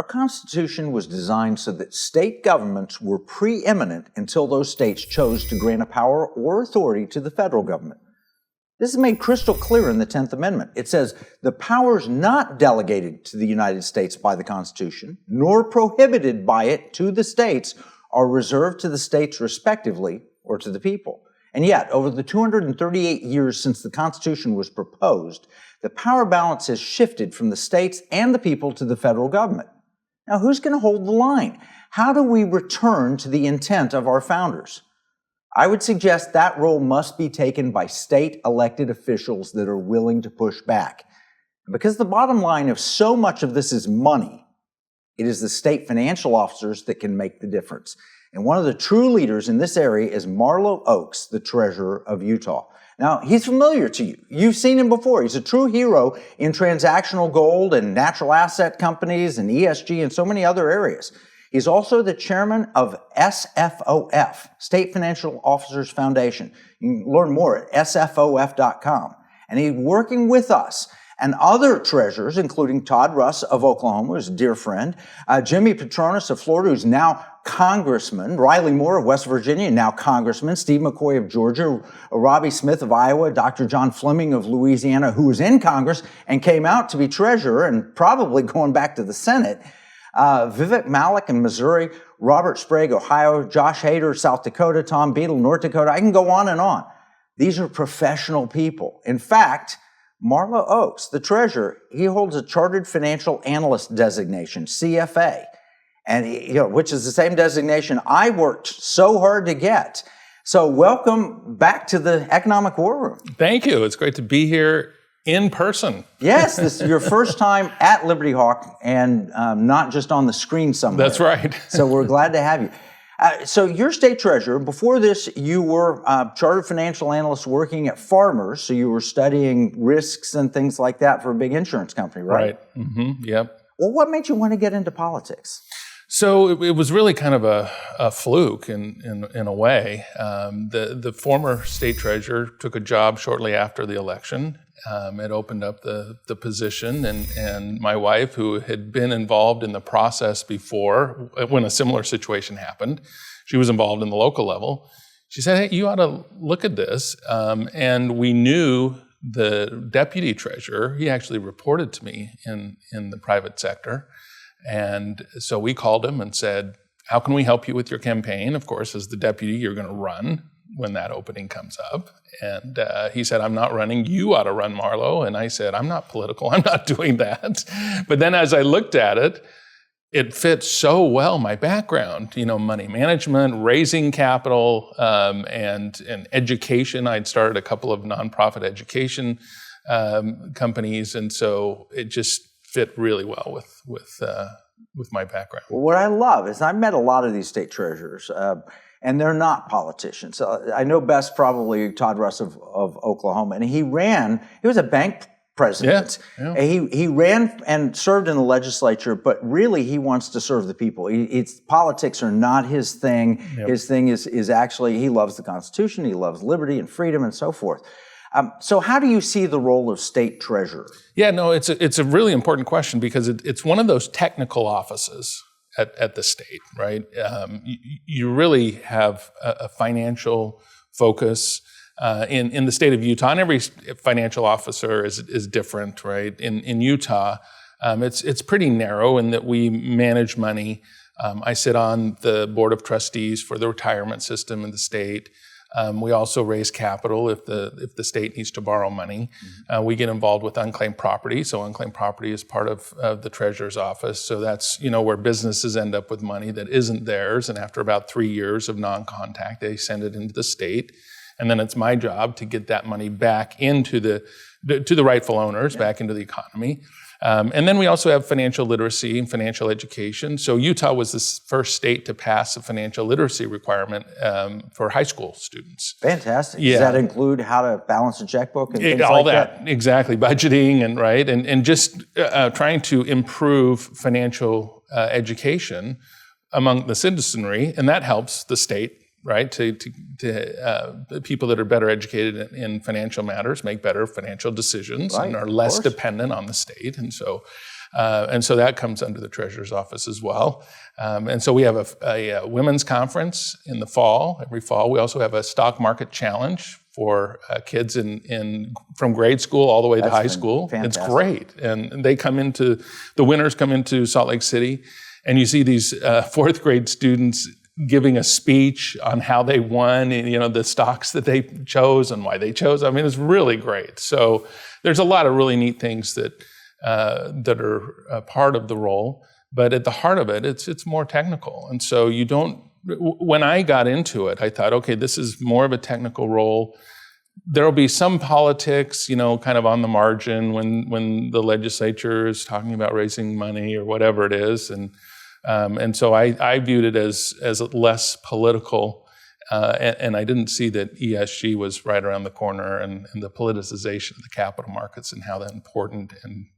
Constitution was designed so that state governments were preeminent until those states chose to grant a power or authority to the federal government. This is made crystal clear in the 10th Amendment. It says, the powers not delegated to the United States by the Constitution, nor prohibited by it to the states, are reserved to the states respectively or to the people. And yet, over the 238 years since the Constitution was proposed, the power balance has shifted from the states and the people to the federal government. Now, who's going to hold the line? How do we return to the intent of our founders? I would suggest that role must be taken by state elected officials that are willing to push back. Because the bottom line of so much of this is money, it is the state financial officers that can make the difference. And one of the true leaders in this area is Marlo Oaks, the treasurer of Utah. Now, he's familiar to you. You've seen him before. He's a true hero in transactional gold and natural asset companies and ESG and so many other areas. He's also the chairman of SFOF, State Financial Officers Foundation. You can learn more at sfof.com. And he's working with us and other treasurers, including Todd Russ of Oklahoma, who's a dear friend, Jimmy Petronis of Florida, who's now congressman, Riley Moore of West Virginia, now congressman, Steve McCoy of Georgia, Robbie Smith of Iowa, Dr. John Fleming of Louisiana, who was in Congress and came out to be treasurer and probably going back to the Senate, Vivek Malik in Missouri, Robert Sprague, Ohio, Josh Hader, South Dakota, Tom Beadle, North Dakota. I can go on and on. These are professional people. In fact, Marlo Oaks, the treasurer, he holds a Chartered Financial Analyst designation, CFA, and which is the same designation I worked so hard to get. So welcome back to the Economic War Room. Thank you. It's great to be here in person. Yes, this is your first time at Liberty Hawk and not just on the screen somewhere. That's right. So we're glad to have you. So you're state treasurer. Before this, you were chartered financial analyst working at Farmers. So you were studying risks and things like that for a big insurance company, right? Right. Mm-hmm. Yep. Well, what made you want to get into politics? So it was really kind of a fluke in a way. The former state treasurer took a job shortly after the election. It opened up the position, and my wife, who had been involved in the process before when a similar situation happened, she was involved in the local level. She said, "Hey, you ought to look at this." And we knew the deputy treasurer. He actually reported to me in the private sector. And so we called him and said, "How can we help you with your campaign?" Of course, as the deputy, you're going to run when that opening comes up. And he said, "I'm not running. You ought to run, Marlo." And I said, "I'm not political. I'm not doing that." But then as I looked at it, it fit so well my background, money management, raising capital, and education. I'd started a couple of nonprofit education companies. And so it just fit really well with my background. Well, what I love is I've met a lot of these state treasurers, and they're not politicians. I know best probably Todd Russ of Oklahoma, and he was a bank president. Yeah. He ran and served in the legislature, but really he wants to serve the people. Politics are not his thing. Yep. His thing is actually, he loves the Constitution, he loves liberty and freedom and so forth. So how do you see the role of state treasurer? Yeah, no, it's a really important question because it's one of those technical offices at the state, right? You really have a financial focus in the state of Utah, and every financial officer is different, right? In Utah, it's pretty narrow in that we manage money. I sit on the board of trustees for the retirement system in the state. We also raise capital if the state needs to borrow money. We get involved with unclaimed property. So unclaimed property is part of the treasurer's office. So that's where businesses end up with money that isn't theirs. And after about 3 years of non-contact, they send it into the state. And then it's my job to get that money back into to the rightful owners, back into the economy. And then we also have financial literacy and financial education. So Utah was the first state to pass a financial literacy requirement for high school students. Fantastic. Yeah. Does that include how to balance a checkbook and things all like that? Exactly. Budgeting and just trying to improve financial education among the citizenry, and that helps the state. Right, to people that are better educated in financial matters make better financial decisions, right, and are less dependent on the state. And so And so that comes under the Treasurer's office as well. And so we have a women's conference in the fall, every fall. We also have a stock market challenge for kids from grade school all the way to high school. Fantastic. It's great. And the winners come into Salt Lake City, and you see these fourth grade students giving a speech on how they won, the stocks that they chose and why they chose. I mean, it's really great. So there's a lot of really neat things that are a part of the role, but at the heart of it, it's more technical. And so when I got into it, I thought, okay, this is more of a technical role. There'll be some politics, kind of on the margin when the legislature is talking about raising money or whatever it is. And so I viewed it as less political, and I didn't see that ESG was right around the corner, and the politicization of the capital markets and how that important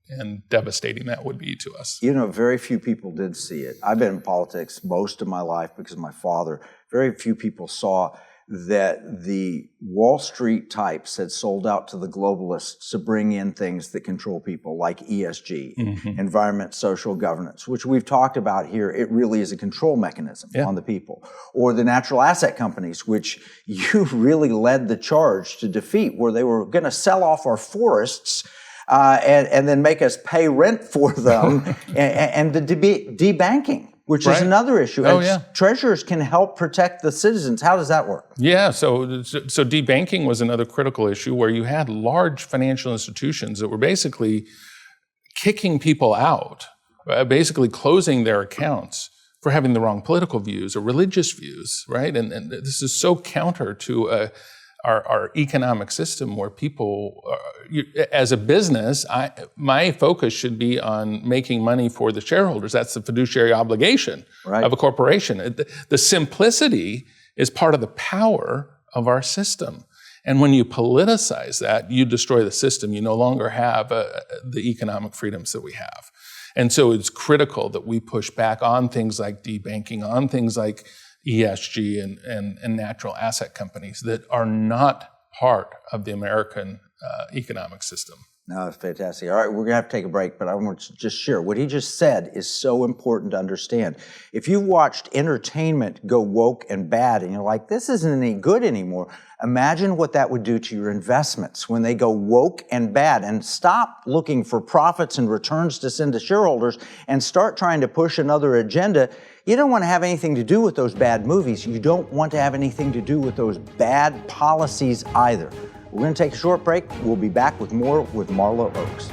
and devastating that would be to us. Very few people did see it. I've been in politics most of my life because of my father. Very few people saw that the Wall Street types had sold out to the globalists to bring in things that control people like ESG, environment, social governance, which we've talked about here. It really is a control mechanism on the people. Or the natural asset companies, which you really led the charge to defeat, where they were going to sell off our forests and then make us pay rent for them, and the debanking, which is another issue. And treasurers can help protect the citizens. How does that work? Yeah, so debanking was another critical issue where you had large financial institutions that were basically kicking people out, basically closing their accounts for having the wrong political views or religious views, right? And this is so counter to our economic system where people, as a business, my focus should be on making money for the shareholders. That's the fiduciary obligation of a corporation. The simplicity is part of the power of our system. And when you politicize that, you destroy the system. You no longer have the economic freedoms that we have. And so it's critical that we push back on things like debanking, on things like ESG and natural asset companies that are not part of the American economic system. No, that's fantastic. All right, we're going to have to take a break, but I want to just share. What he just said is so important to understand. If you watched entertainment go woke and bad and you're like, this isn't any good anymore, imagine what that would do to your investments when they go woke and bad, and stop looking for profits and returns to send to shareholders and start trying to push another agenda. You don't want to have anything to do with those bad movies. You don't want to have anything to do with those bad policies either. We're going to take a short break. We'll be back with more with Marlo Oaks.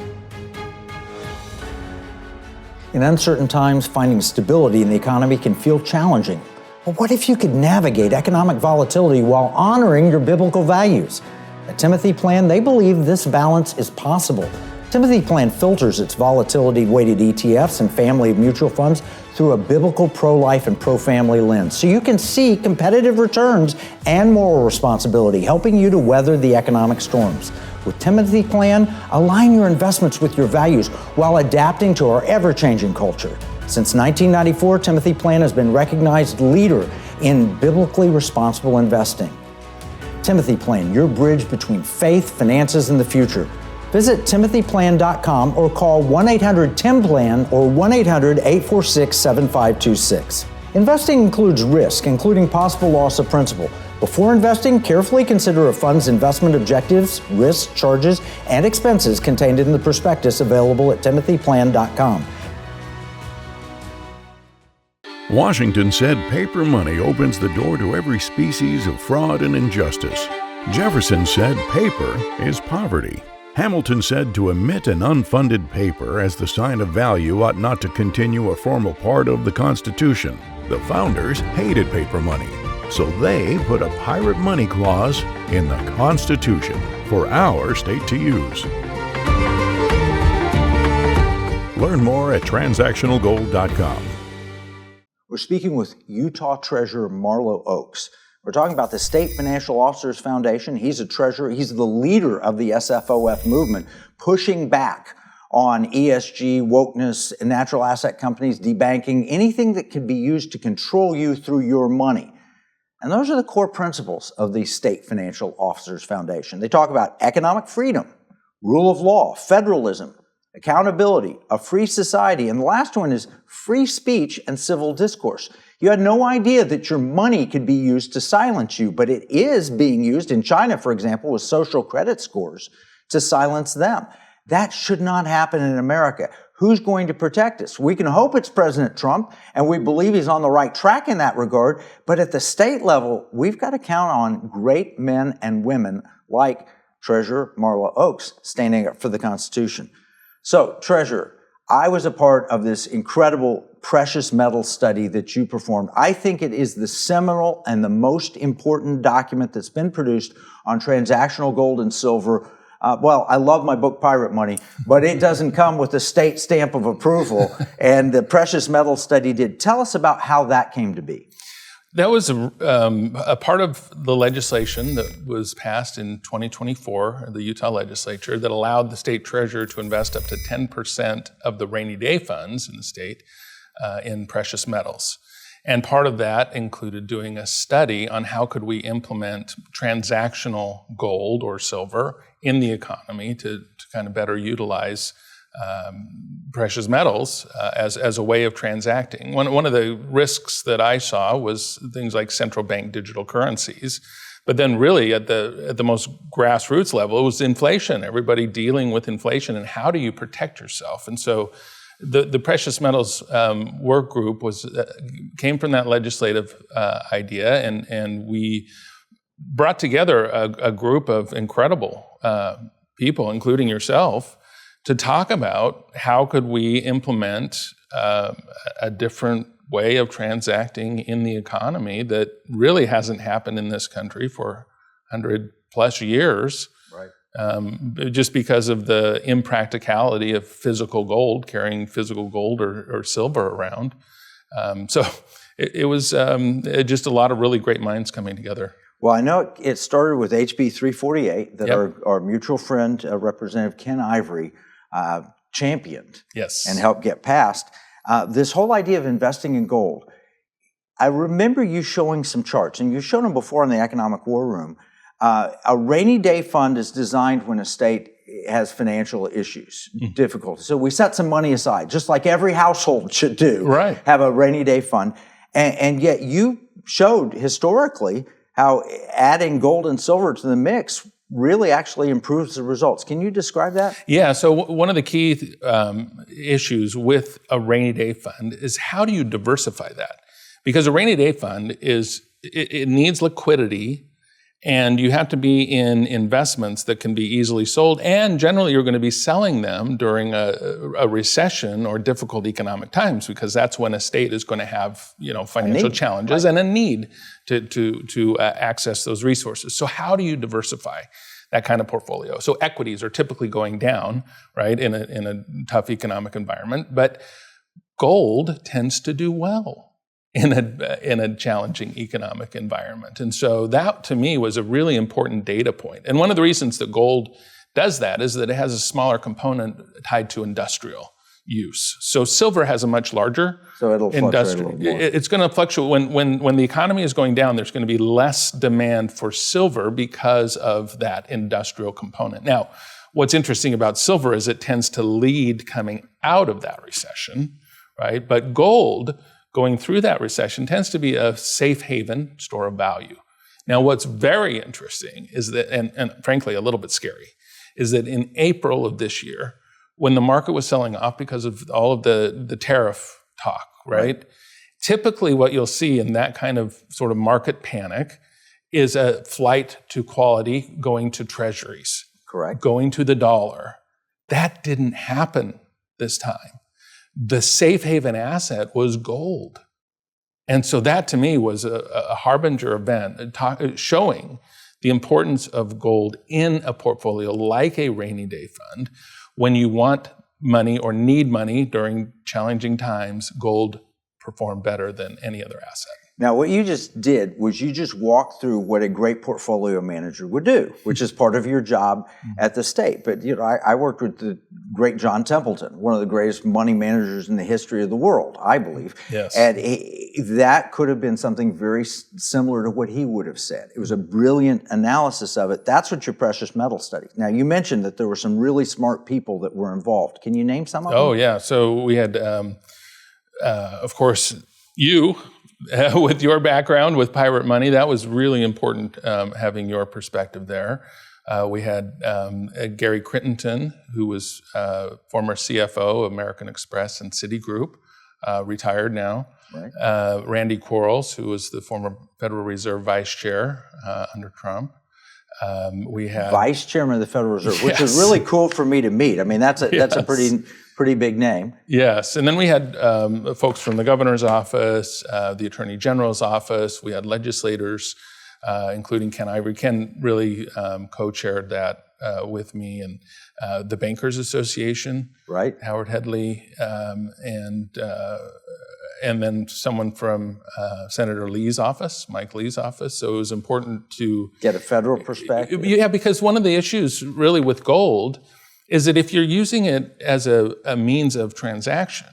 In uncertain times, finding stability in the economy can feel challenging. But what if you could navigate economic volatility while honoring your biblical values? At Timothy Plan, they believe this balance is possible. Timothy Plan filters its volatility-weighted ETFs and family of mutual funds through a biblical pro-life and pro-family lens, so you can see competitive returns and moral responsibility, helping you to weather the economic storms. With Timothy Plan, align your investments with your values while adapting to our ever-changing culture. Since 1994, Timothy Plan has been recognized leader in biblically responsible investing. Timothy Plan, your bridge between faith, finances, and the future. Visit timothyplan.com or call 1-800-TIM-PLAN or 1-800-846-7526. Investing includes risk, including possible loss of principal. Before investing, carefully consider a fund's investment objectives, risks, charges, and expenses contained in the prospectus available at timothyplan.com. Washington said paper money opens the door to every species of fraud and injustice. Jefferson said paper is poverty. Hamilton said to emit an unfunded paper as the sign of value ought not to continue a formal part of the Constitution. The founders hated paper money, so they put a pirate money clause in the Constitution for our state to use. Learn more at transactionalgold.com. We're speaking with Utah Treasurer Marlo Oaks. We're talking about the State Financial Officers Foundation. He's a treasurer. He's the leader of the SFOF movement, pushing back on ESG, wokeness, natural asset companies, debanking, anything that can be used to control you through your money. And those are the core principles of the State Financial Officers Foundation. They talk about economic freedom, rule of law, federalism, accountability, a free society, and the last one is free speech and civil discourse. You had no idea that your money could be used to silence you, but it is being used in China, for example, with social credit scores to silence them. That should not happen in America. Who's going to protect us? We can hope it's President Trump, and we believe he's on the right track in that regard, but at the state level, we've got to count on great men and women like Treasurer Marlo Oaks standing up for the Constitution. So, Treasurer, I was a part of this incredible precious metal study that you performed. I think it is the seminal and the most important document that's been produced on transactional gold and silver. Well, I love my book, Pirate Money, but it doesn't come with a state stamp of approval. And the precious metal study did. Tell us about how that came to be. That was a part of the legislation that was passed in 2024, the Utah legislature, that allowed the state treasurer to invest up to 10% of the rainy day funds in the state in precious metals. And part of that included doing a study on how could we implement transactional gold or silver in the economy to kind of better utilize precious metals as a way of transacting. One of the risks that I saw was things like central bank digital currencies. But then really at the most grassroots level, it was inflation, everybody dealing with inflation, and how do you protect yourself? And so the precious metals work group came from that legislative idea, and we brought together a group of incredible people, including yourself, to talk about how could we implement a different way of transacting in the economy that really hasn't happened in this country for 100 plus years. Right. Just because of the impracticality of physical gold, carrying physical gold or silver around. So it was just a lot of really great minds coming together. Well, I know it started with HB 348 that our mutual friend, Representative Ken Ivory, championed and helped get passed. This whole idea of investing in gold, I remember you showing some charts, and you've shown them before in the Economic War Room. A rainy day fund is designed when a state has financial issues, difficulties. So we set some money aside, just like every household should do, right. Have a rainy day fund. And yet you showed historically how adding gold and silver to the mix really actually improves the results. Can you describe that? Yeah, so one of the key issues with a rainy day fund is how do you diversify that? Because a rainy day fund it needs liquidity, and you have to be in investments that can be easily sold, and generally you're going to be selling them during a recession or difficult economic times, because that's when a state is going to have financial challenges and a need to access those resources. So how do you diversify that kind of portfolio? So equities are typically going down, right, in a tough economic environment, but gold tends to do well in a challenging economic environment. And so that, to me, was a really important data point. And one of the reasons that gold does that is that it has a smaller component tied to industrial use. So silver has a much larger industrial. It's going to fluctuate. When the economy is going down, there's going to be less demand for silver because of that industrial component. Now, what's interesting about silver is it tends to lead coming out of that recession, right? But gold, going through that recession, tends to be a safe haven store of value. Now, what's very interesting is that, and frankly a little bit scary, is that in April of this year, when the market was selling off because of all of the tariff talk, right? Typically what you'll see in that kind of sort of market panic is a flight to quality going to treasuries. Correct. Going to the dollar. That didn't happen this time. The safe haven asset was gold. And so that to me was a harbinger event showing the importance of gold in a portfolio like a rainy day fund. When you want money or need money during challenging times, gold performed better than any other asset. Now, what you just did was you just walked through what a great portfolio manager would do, which is part of your job at the state. But I worked with the great John Templeton, one of the greatest money managers in the history of the world, I believe. Yes. And that could have been something very similar to what he would have said. It was a brilliant analysis of it. That's what your precious metal study. Now, you mentioned that there were some really smart people that were involved. Can you name some of them? Oh, yeah. So we had, of course, you, with your background with pirate money, that was really important, having your perspective there. We had Gary Crittenden, who was former CFO of American Express and Citigroup, retired now. Right. Randy Quarles, who was the former Federal Reserve Vice Chair under Trump. We had Vice Chairman of the Federal Reserve, which Yes. is really cool for me to meet. I mean, that's a pretty big name. Yes, and then we had folks from the governor's office, the attorney general's office. We had legislators, including Ken Ivory. Ken really co-chaired that with me, and the Bankers Association, right? Howard Headley, and then someone from Senator Lee's office, Mike Lee's office. So it was important to get a federal perspective. Yeah, because one of the issues really with gold is that if you're using it as a means of transaction,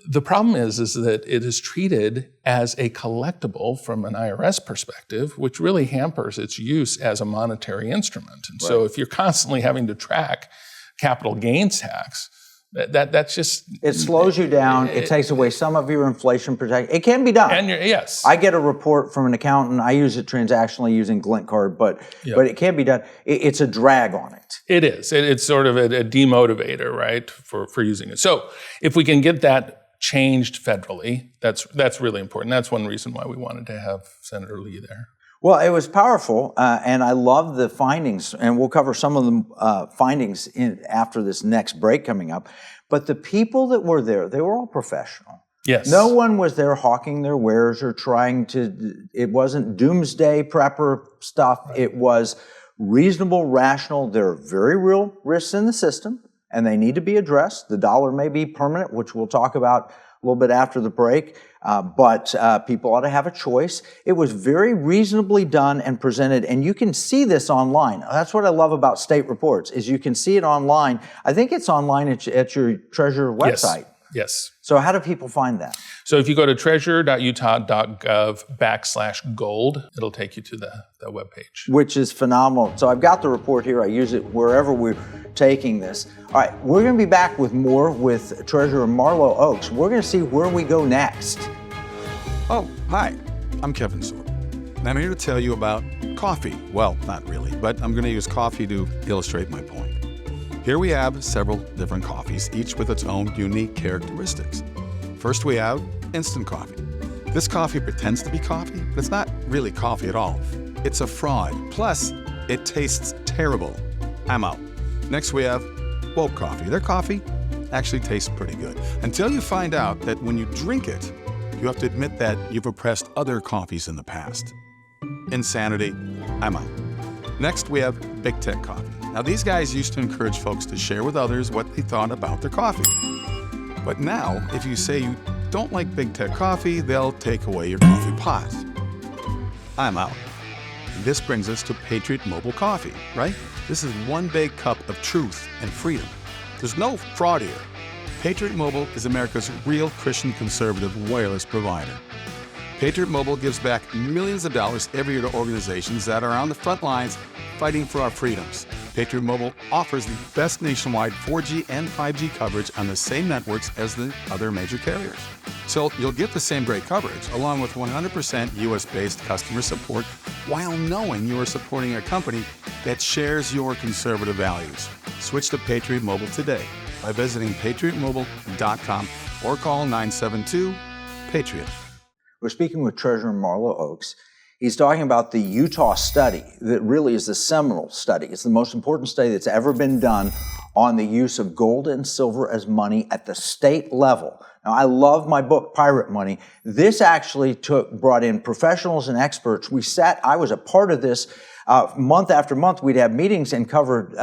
the problem is that it is treated as a collectible from an IRS perspective, which really hampers its use as a monetary instrument. And so if you're constantly having to track capital gains tax, that's just... It slows you down. It takes away some of your inflation protection. It can be done. And yes. I get a report from an accountant. I use it transactionally using Glint Card, but it can be done. It's a drag on it. It is. It's sort of a demotivator, right, for using it. So if we can get that changed federally, that's really important. That's one reason why we wanted to have Senator Lee there. Well, it was powerful, and I love the findings, and we'll cover some of the findings after this next break coming up. But the people that were there, they were all professional. Yes. No one was there hawking their wares or trying to, it wasn't doomsday prepper stuff. Right. It was reasonable, rational. There are very real risks in the system, and they need to be addressed. The dollar may be permanent, which we'll talk about a little bit after the break. But people ought to have a choice. It was very reasonably done and presented, and you can see this online. That's what I love about state reports, is you can see it online. I think it's online at your Treasurer website. Yes. So how do people find that? So if you go to treasurer.utah.gov/gold, it'll take you to the webpage. Which is phenomenal. So I've got the report here. I use it wherever we're taking this. All right, we're going to be back with more with Treasurer Marlo Oaks. We're going to see where we go next. Oh, hi. I'm Kevin Freeman, and I'm here to tell you about coffee. Well, not really, but I'm going to use coffee to illustrate my point. Here we have several different coffees, each with its own unique characteristics. First, we have instant coffee. This coffee pretends to be coffee, but it's not really coffee at all. It's a fraud. Plus, it tastes terrible. I'm out. Next, we have woke coffee. Their coffee actually tastes pretty good, until you find out that when you drink it, you have to admit that you've oppressed other coffees in the past. Insanity. I'm out. Next, we have Big Tech Coffee. Now, these guys used to encourage folks to share with others what they thought about their coffee. But now, if you say you don't like Big Tech Coffee, they'll take away your coffee pot. I'm out. And this brings us to Patriot Mobile Coffee, right? This is one big cup of truth and freedom. There's no fraud here. Patriot Mobile is America's real Christian conservative wireless provider. Patriot Mobile gives back millions of dollars every year to organizations that are on the front lines fighting for our freedoms. Patriot Mobile offers the best nationwide 4G and 5G coverage on the same networks as the other major carriers. So you'll get the same great coverage, along with 100% US-based customer support, while knowing you are supporting a company that shares your conservative values. Switch to Patriot Mobile today by visiting patriotmobile.com or call 972-PATRIOT. We're speaking with Treasurer Marlo Oaks. He's talking about the Utah study that really is the seminal study. It's the most important study that's ever been done on the use of gold and silver as money at the state level. Now, I love my book, Pirate Money. This actually brought in professionals and experts. I was a part of this month after month. We'd have meetings and covered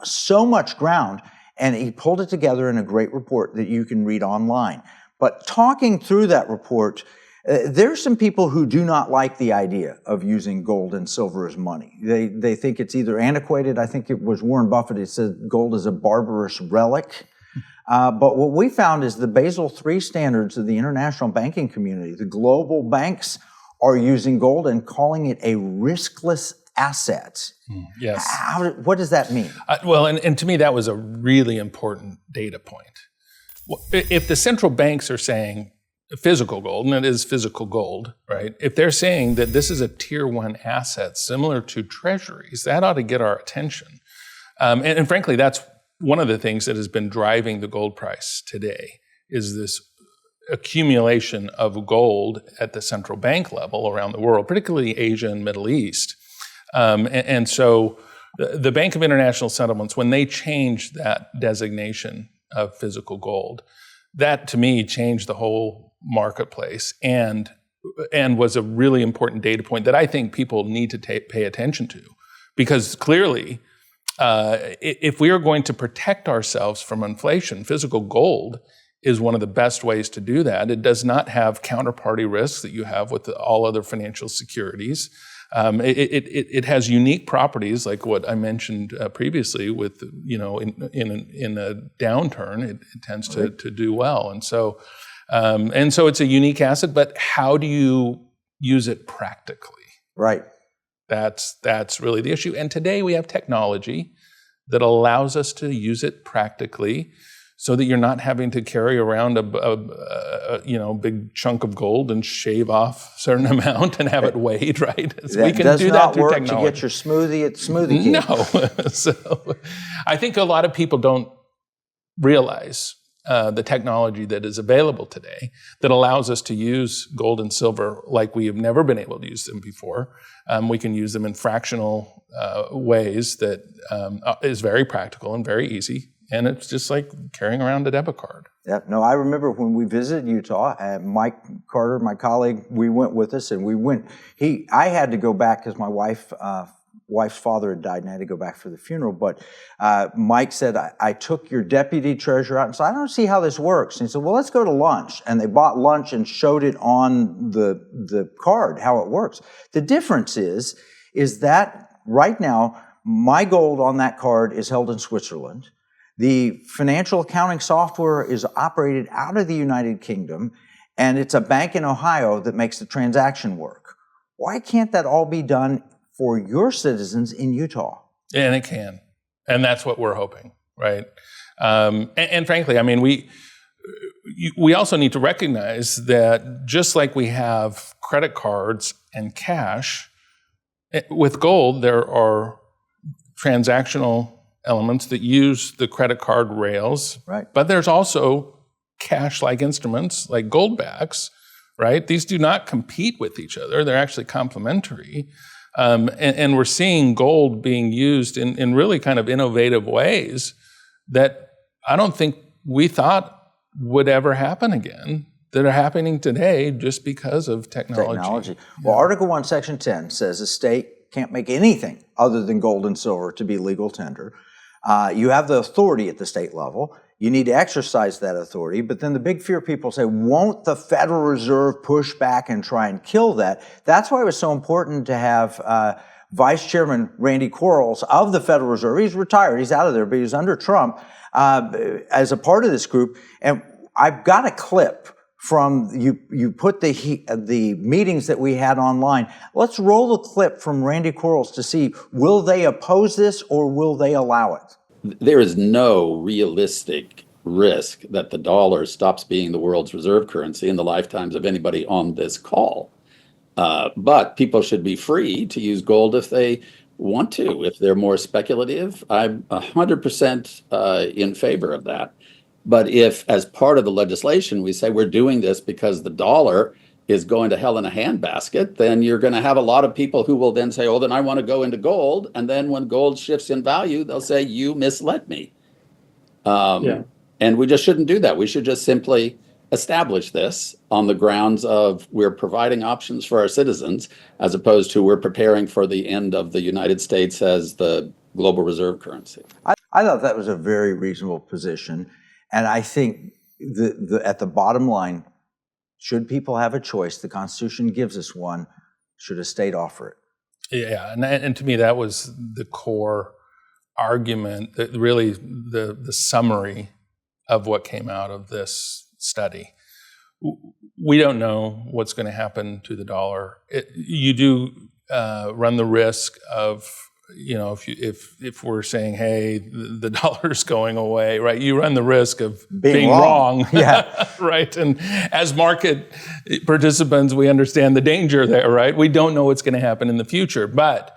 so much ground, and he pulled it together in a great report that you can read online. But talking through that report, There are some people who do not like the idea of using gold and silver as money. They think it's either antiquated. I think it was Warren Buffett who said gold is a barbarous relic. But what we found is the Basel III standards of the international banking community, the global banks are using gold and calling it a riskless asset. Yes. What does that mean? Well, and to me, that was a really important data point. If the central banks are saying physical gold, and it is physical gold, right? If they're saying that this is a tier 1 asset similar to treasuries, that ought to get our attention. And frankly, that's one of the things that has been driving the gold price today is this accumulation of gold at the central bank level around the world, particularly Asia and Middle East. And so the Bank of International Settlements, when they changed that designation of physical gold, that to me changed the whole marketplace and was a really important data point that I think people need to pay attention to. Because clearly, if we are going to protect ourselves from inflation, physical gold is one of the best ways to do that. It does not have counterparty risks that you have with all other financial securities. It has unique properties like what I mentioned previously with, in a downturn, it tends to do well. And so it's a unique asset, but how do you use it practically? Right. That's really the issue. And today we have technology that allows us to use it practically so that you're not having to carry around a big chunk of gold and shave off a certain amount and have it weighed, right? So we can do that through technology. Does not work to get your smoothie at Smoothie King. No. So I think a lot of people don't realize the technology that is available today that allows us to use gold and silver like we have never been able to use them before. We can use them in fractional ways that is very practical and very easy. And it's just like carrying around a debit card. Yeah, no, I remember when we visited Utah, Mike Carter, my colleague, we went with us, and I had to go back because my wife's father had died, and I had to go back for the funeral. But Mike said, I took your deputy treasurer out, and said, I don't see how this works. And he said, well, let's go to lunch. And they bought lunch and showed it on the card, how it works. The difference is that right now, my gold on that card is held in Switzerland. The financial accounting software is operated out of the United Kingdom, and it's a bank in Ohio that makes the transaction work. Why can't that all be done for your citizens in Utah? And it can. And that's what we're hoping, right? And frankly, I mean, we also need to recognize that just like we have credit cards and cash, with gold, there are transactional elements that use the credit card rails. Right. But there's also cash-like instruments like gold backs, right? These do not compete with each other. They're actually complementary. And we're seeing gold being used in really kind of innovative ways that I don't think we thought would ever happen again, that are happening today just because of technology. Well, Article 1, Section 10 says a state can't make anything other than gold and silver to be legal tender. You have the authority at the state level. You need to exercise that authority. But then the big fear people say, won't the Federal Reserve push back and try and kill that? That's why it was so important to have Vice Chairman Randy Quarles of the Federal Reserve. He's retired. He's out of there, but he was under Trump as a part of this group. And I've got a clip from you put the meetings that we had online. Let's roll the clip from Randy Quarles to see, will they oppose this or will they allow it? There is no realistic risk that the dollar stops being the world's reserve currency in the lifetimes of anybody on this call. But people should be free to use gold if they want to. If they're more speculative, I'm 100% in favor of that. But if, as part of the legislation, we say we're doing this because the dollar is going to hell in a handbasket, then you're going to have a lot of people who will then say, oh, then I want to go into gold. And then when gold shifts in value, they'll say, you misled me. And we just shouldn't do that. We should just simply establish this on the grounds of we're providing options for our citizens, as opposed to we're preparing for the end of the United States as the global reserve currency. I thought that was a very reasonable position. And I think at the bottom line, Should people have a choice, the Constitution gives us one, should a state offer it? Yeah, and to me that was the core argument, that really the summary of what came out of this study. We don't know what's going to happen to the dollar. You do run the risk of, if we're saying, hey, the dollar's going away, right? You run the risk of being wrong. Yeah. Right. And as market participants, we understand the danger there, right? We don't know what's going to happen in the future. But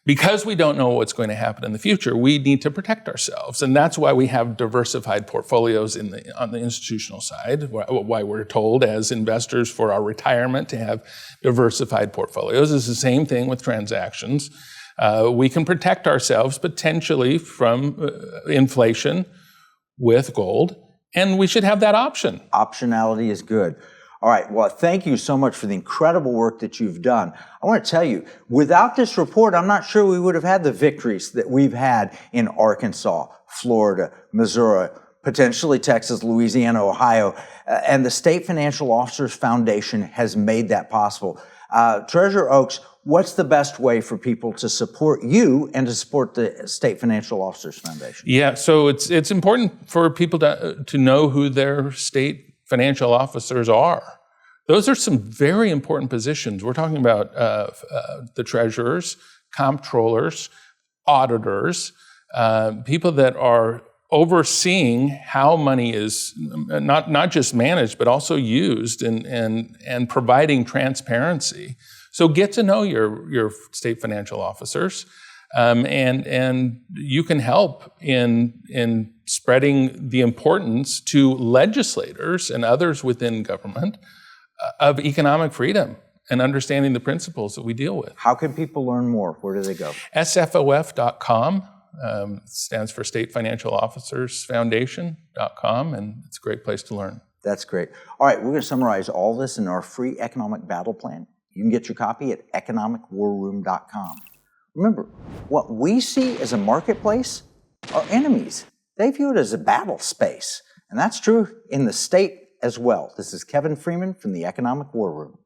because we don't know what's going to happen in the future, we need to protect ourselves. And that's why we have diversified portfolios on the institutional side, why we're told as investors for our retirement to have diversified portfolios. It's the same thing with transactions. We can protect ourselves potentially from inflation with gold, and we should have that option. Optionality is good. All right, well, thank you so much for the incredible work that you've done. I want to tell you, without this report, I'm not sure we would have had the victories that we've had in Arkansas, Florida, Missouri, potentially Texas, Louisiana, Ohio, and the State Financial Officers Foundation has made that possible. Treasurer Oaks, what's the best way for people to support you and to support the State Financial Officers Foundation? Yeah, so it's important for people to know who their state financial officers are. Those are some very important positions. We're talking about the treasurers, comptrollers, auditors, people that are overseeing how money is not just managed, but also used and providing transparency. So get to know your state financial officers, and you can help in spreading the importance to legislators and others within government of economic freedom and understanding the principles that we deal with. How can people learn more? Where do they go? SFOF.com stands for State Financial Officers Foundation.com, and it's a great place to learn. That's great. All right, we're going to summarize all this in our free economic battle plan. You can get your copy at economicwarroom.com. Remember, what we see as a marketplace are enemies. They view it as a battle space. And that's true in the state as well. This is Kevin Freeman from the Economic War Room.